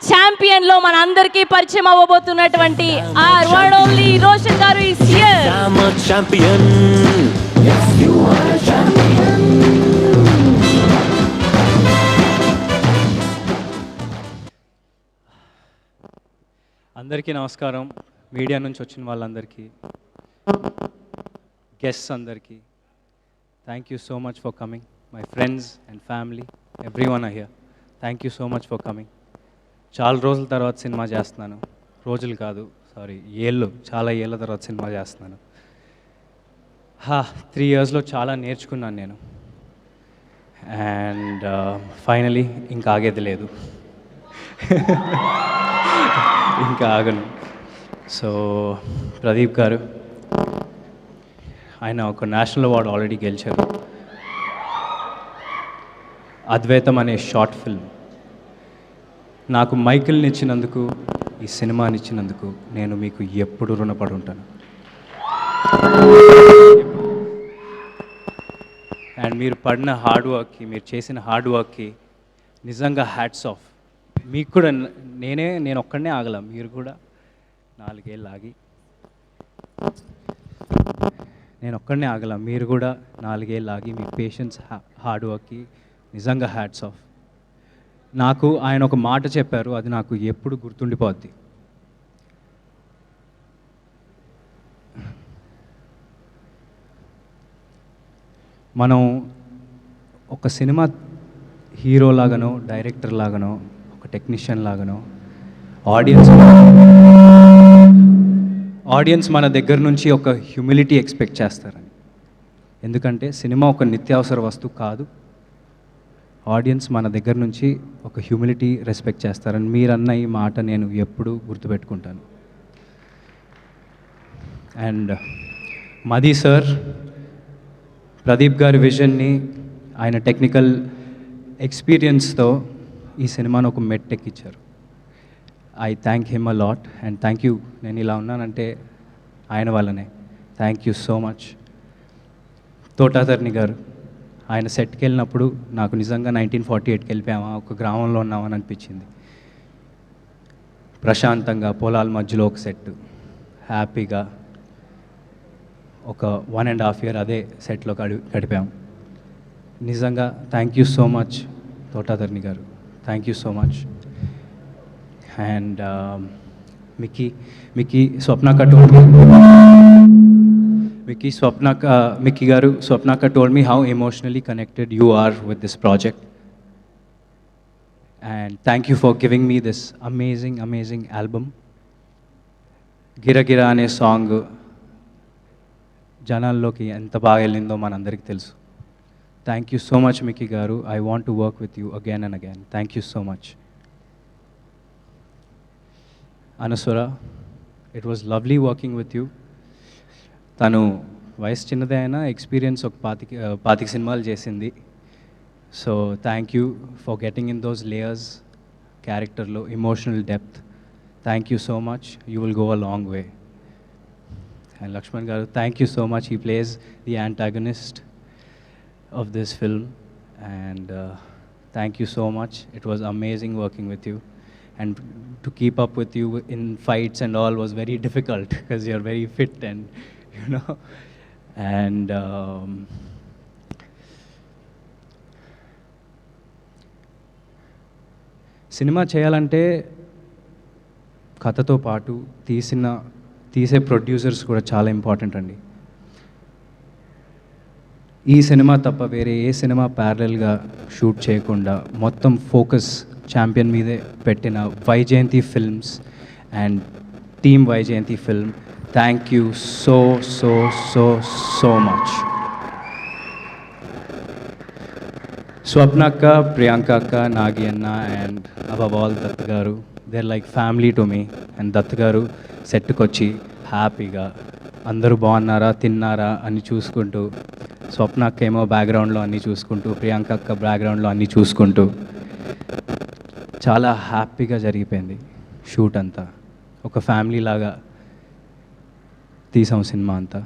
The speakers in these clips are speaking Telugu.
ఛాంపియన్ లో మన అందరికీ పరిచయం అవ్వబోతున్నటువంటి ఆర్ వన్ ఓన్లీ రోషన్ గారు is here. I'm a champion. Yes, you are a champion. అందరికీ నమస్కారం. మీడియా నుంచి వచ్చిన వాళ్ళందరికీ, గెస్ట్స్ అందరికీ thank you so much for coming. My friends and family, everyone are here. Thank you so much for coming. చాలా రోజుల తర్వాత సినిమా చేస్తున్నాను. రోజులు కాదు, సారీ, చాలా ఏళ్ళ తర్వాత సినిమా చేస్తున్నాను. 3 yearsలో చాలా నేర్చుకున్నాను నేను. అండ్ ఫైనలీ ఇంకా ఆగేది లేదు, ఇంకా ఆగను. సో ప్రదీప్ గారు, ఆయన ఒక నేషనల్ అవార్డు ఆల్రెడీ గెలిచారు. అద్వైతం అనే షార్ట్ ఫిల్మ్ నాకు మైకిల్ని ఇచ్చినందుకు, ఈ సినిమాని ఇచ్చినందుకు నేను మీకు ఎప్పుడు రుణపడి ఉంటాను. అండ్ మీరు పడిన హార్డ్ వర్క్కి, మీరు చేసిన హార్డ్ వర్క్కి నిజంగా హ్యాట్స్ ఆఫ్. మీకు కూడా నేను ఒక్కడనే ఆగల, మీరు కూడా 4 ఏళ్ళు ఆగి, నేను ఒక్కడనే ఆగల, మీరు కూడా 4 ఏళ్ళు ఆగి, మీ పేషెన్స్, హార్డ్ వర్క్కి నిజంగా హ్యాట్స్ ఆఫ్. నాకు ఆయన ఒక మాట చెప్పారు, అది నాకు ఎప్పుడు గుర్తుండిపోద్ది. మనం ఒక సినిమా హీరో లాగానో, డైరెక్టర్ లాగానో, ఒక టెక్నీషియన్ లాగానో ఆడియన్స్ మన దగ్గర నుంచి ఒక హ్యూమిలిటీ ఎక్స్పెక్ట్ చేస్తారని. ఎందుకంటే సినిమా ఒక నిత్యావసర వస్తువు కాదు. ఆడియన్స్ మన దగ్గర నుంచి ఒక హ్యూమిలిటీ రెస్పెక్ట్ చేస్తారని మీరన్న ఈ మాట నేను ఎప్పుడూ గుర్తుపెట్టుకుంటాను. అండ్ మది సార్, ప్రదీప్ గారి విజన్ని, ఆయన టెక్నికల్ ఎక్స్పీరియన్స్తో ఈ సినిమాను ఒక మెట్టెక్కిచ్చారు. I thank him a lot and thank you. నేను ఇలా ఉన్నానంటే ఆయన వల్లనే. Thank you so much. Thota Tharani గారు, ఆయన సెట్కి వెళ్ళినప్పుడు నాకు నిజంగా 1948కి వెళ్ళిపోయామా, ఒక గ్రామంలో ఉన్నామని అనిపించింది. ప్రశాంతంగా పొలాల మధ్యలో ఒక సెట్, హ్యాపీగా ఒక 1.5 year అదే సెట్లో గడిపాం. నిజంగా thank you so much Thota Tharani గారు, thank you so much. And Mickey గారు, స్వప్నక్క told me how emotionally connected you are with this project. And thank you for giving me this amazing album. గిరా గిరా అనే సాంగ్ జనాల్లోకి ఎంత బాగా వెళ్ళిందో మనందరికీ తెలుసు. Thank you so much Mickey గారు. I want to work with you again and again. Thank you so much. Anaswara, it was lovely working with you. తను వయసు చిన్నదే అయినా ఎక్స్పీరియన్స్ ఒక 25 సినిమాలు చేసింది. So thank you for getting in those layers, క్యారెక్టర్లో emotional depth. Thank you so much. You will go a long way. And Lakshman గారు, thank you so much. He plays the antagonist of this film. And thank you so much. It was amazing working with you. And to keep up with you in fights and all was very difficult because you're very fit and you know. And cinema చేయాలంటే కథతో పాటు తీసే ప్రొడ్యూసర్స్ కూడా చాలా ఇంపార్టెంట్ అండి. ఈ సినిమా తప్ప వేరే ఏ సినిమా ప్యారలల్గా షూట్ చేయకుండా మొత్తం ఫోకస్ ఛాంపియన్ మీదే పెట్టిన Vyjayanthi films and team Vyjayanthi film, thank you so so so so much. స్వప్నక్క, ప్రియాంక అక్క, నాగి అన్న అండ్ అబవ్ ఆల్ దత్ గారు, they are like family to me. And Dutt గారు సెట్కి వచ్చి హ్యాపీగా అందరూ బాగున్నారా, తిన్నారా అని చూసుకుంటూ, స్వప్నక్క ఏమో బ్యాక్గ్రౌండ్లో అన్నీ చూసుకుంటూ, ప్రియాంక అక్క బ్యాక్గ్రౌండ్లో అన్నీ చూసుకుంటూ చాలా హ్యాపీగా జరిగిపోయింది షూట్ అంతా. ఒక ఫ్యామిలీ లాగా తీసాం సినిమా అంతా.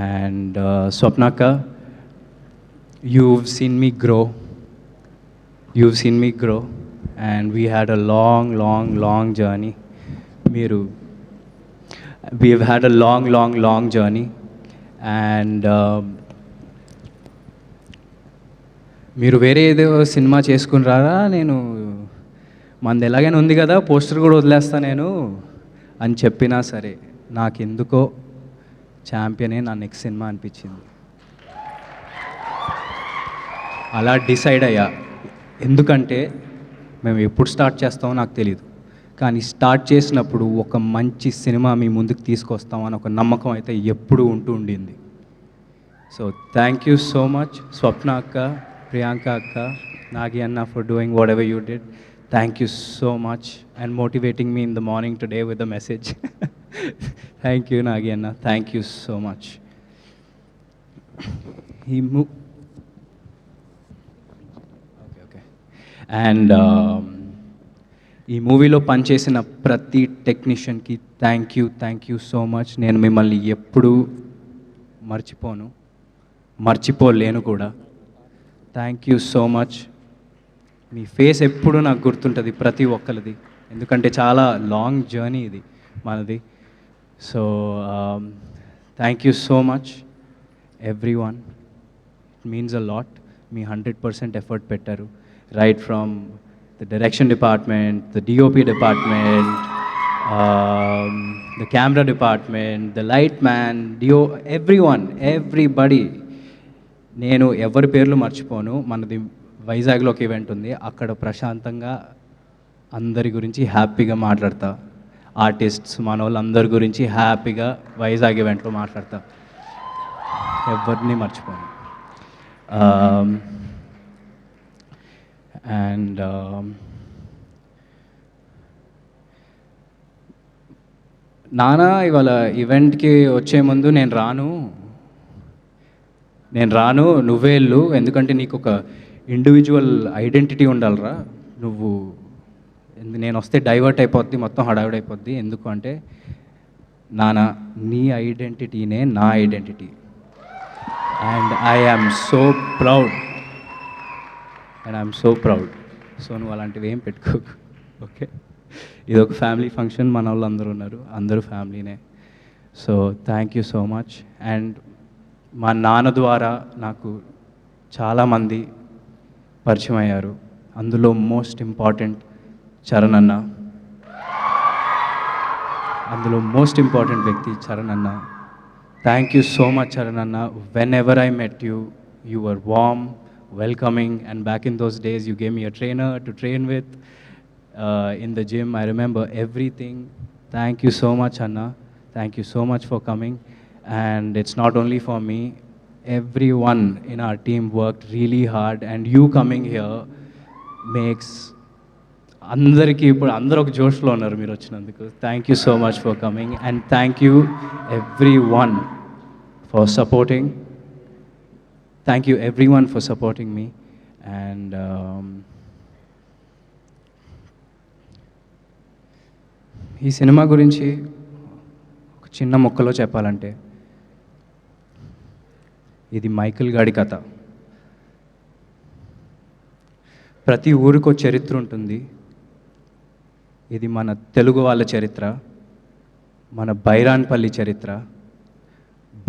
అండ్ స్వప్నక్క, you've seen me grow. and we had a long journey. We've had a long journey, and మీరు వేరే ఏదో సినిమా చేసుకుని రారా, నేను మనది ఎలాగైనా ఉంది కదా, పోస్టర్ కూడా వదిలేస్తా నేను అని చెప్పినా సరే నాకెందుకో ఛాంపియనే నా నెక్స్ట్ సినిమా అనిపించింది. అలా డిసైడ్ అయ్యా. ఎందుకంటే మేము ఎప్పుడు స్టార్ట్ చేస్తామో నాకు తెలియదు, కానీ స్టార్ట్ చేసినప్పుడు ఒక మంచి సినిమా మీ ముందుకు తీసుకొస్తామని ఒక నమ్మకం అయితే ఎప్పుడూ ఉండింది. So thank you so much Swapna అక్క, ప్రియాంక అక్క, నాగి అన్న for doing whatever you did. Thank you so much and motivating me in the morning today with the message. Thank you Nagi అన్న, thank you so much. And ఈ మూవీలో పనిచేసిన ప్రతి టెక్నీషియన్కి థ్యాంక్ యూ సో మచ్. నేను మిమ్మల్ని ఎప్పుడూ మర్చిపోలేను కూడా. Thank you so much. మీ ఫేస్ ఎప్పుడు నాకు గుర్తుంటుంది ప్రతి ఒక్కరిది, ఎందుకంటే చాలా లాంగ్ జర్నీ ఇది మనది. So thank you so much every one. It means a lot. Me 100% effort పెట్టారు. Right from the direction department, the DOP department, the camera department, the light man, everybody. నేను ఎవరి పేర్లు మర్చిపోను. మనది వైజాగ్లో ఒక ఈవెంట్ ఉంది, అక్కడ ప్రశాంతంగా అందరి గురించి హ్యాపీగా మాట్లాడతా. ఆర్టిస్ట్స్ మన వాళ్ళందరి గురించి హ్యాపీగా వైజాగ్ ఈవెంట్లో మాట్లాడతా. ఎవరిని మర్చిపోను. అండ్ నానా ఇవాళ ఈవెంట్కి వచ్చే ముందు నేను రాను నువ్వే వెళ్ళు, ఎందుకంటే నీకు ఒక ఇండివిజువల్ ఐడెంటిటీ ఉండాలిరా. నేను వస్తే డైవర్ట్ అయిపోద్ది, మొత్తం హడావిడి అయిపోద్ది. ఎందుకు అంటే నానా నీ ఐడెంటిటీనే నా identity, and I'm so proud. So నువ్వు అలాంటివి ఏం పెట్టుకోకు, ఓకే? ఇది ఒక ఫ్యామిలీ ఫంక్షన్, మన వాళ్ళు అందరూ ఉన్నారు, అందరూ ఫ్యామిలీనే. So thank you so much. And మా నాన్న ద్వారా నాకు చాలామంది పరిచయం అయ్యారు, అందులో మోస్ట్ ఇంపార్టెంట్ చరణ్ అన్న. చరణ్ అన్న, thank you so much Charan అన్న. Whenever I met you, you were warm, welcoming, and back in those days you gave me a trainer to train with in the gym. I remember everything. Thank you so much Anna, thank you so much for coming. And it's not only for me, everyone in our team worked really hard, and you coming here makes అందరికీ ఇప్పుడు అందరూ ఒక జోష్లో ఉన్నారు మీరు వచ్చినందుకు. Thank you so much for coming, and thank you every one for supporting. Thank you everyone for supporting me. And ఈ సినిమా గురించి ఒక చిన్న ముక్కలో చెప్పాలంటే, ఇది మైకేల్ గాడి కథ. ప్రతి ఊరికో చరిత్ర ఉంటుంది. ఇది మన తెలుగు వాళ్ళ చరిత్ర, మన బైరాన్పల్లి చరిత్ర,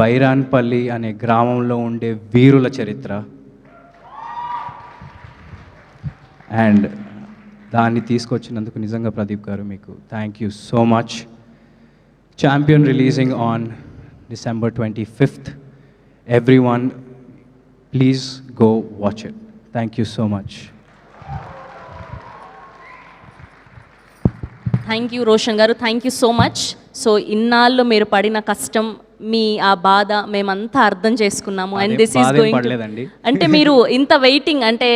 బైరాన్పల్లి అనే గ్రామంలో ఉండే వీరుల చరిత్ర. అండ్ దాన్ని తీసుకొచ్చినందుకు నిజంగా ప్రదీప్ గారు మీకు thank you so much. Champion releasing on December 25th. Everyone, please go watch it. Thank you so much. Thank you Roshan గారు, thank you so much. So ఇన్నాళ్ళు మీరు పడిన కష్టం, మీ ఆ బాధ మేమంతా అర్థం చేసుకున్నాము. అండ్ దిస్ ఈస్ గోయింగ్, అంటే మీరు ఇంత వెయిటింగ్, అంటే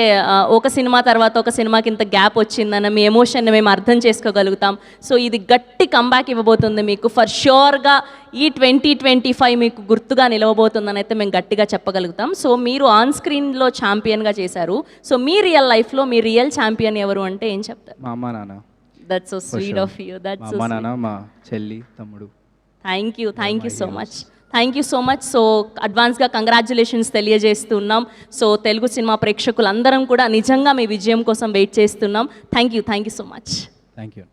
ఒక సినిమా తర్వాత ఒక సినిమాకి ఇంత గ్యాప్ వచ్చిందన్న మీ ఎమోషన్ని మేము అర్థం చేసుకోగలుగుతాం. సో ఇది గట్టి కంబ్యాక్ ఇవ్వబోతుంది మీకు. ఫర్ ష్యూర్గా ఈ 2025 మీకు గుర్తుగా నిలవబోతుందని అయితే మేము గట్టిగా చెప్పగలుగుతాం. సో మీరు ఆన్ స్క్రీన్లో ఛాంపియన్గా చేశారు. సో మీ రియల్ లైఫ్లో మీ రియల్ ఛాంపియన్ ఎవరు అంటే ఏం చెప్తారు? మా అమ్మ నాన్న. That's so sweet of you. That's so మా నాన్న, మా చెల్లి, తమ్ముడు. Thank you so much. Thank you so much. So అడ్వాన్స్గా కంగ్రాచులేషన్స్ తెలియజేస్తున్నాం. సో తెలుగు సినిమా ప్రేక్షకులందరం కూడా నిజంగా మీ విజయం కోసం వెయిట్ చేస్తున్నాం. Thank you so much. Thank you.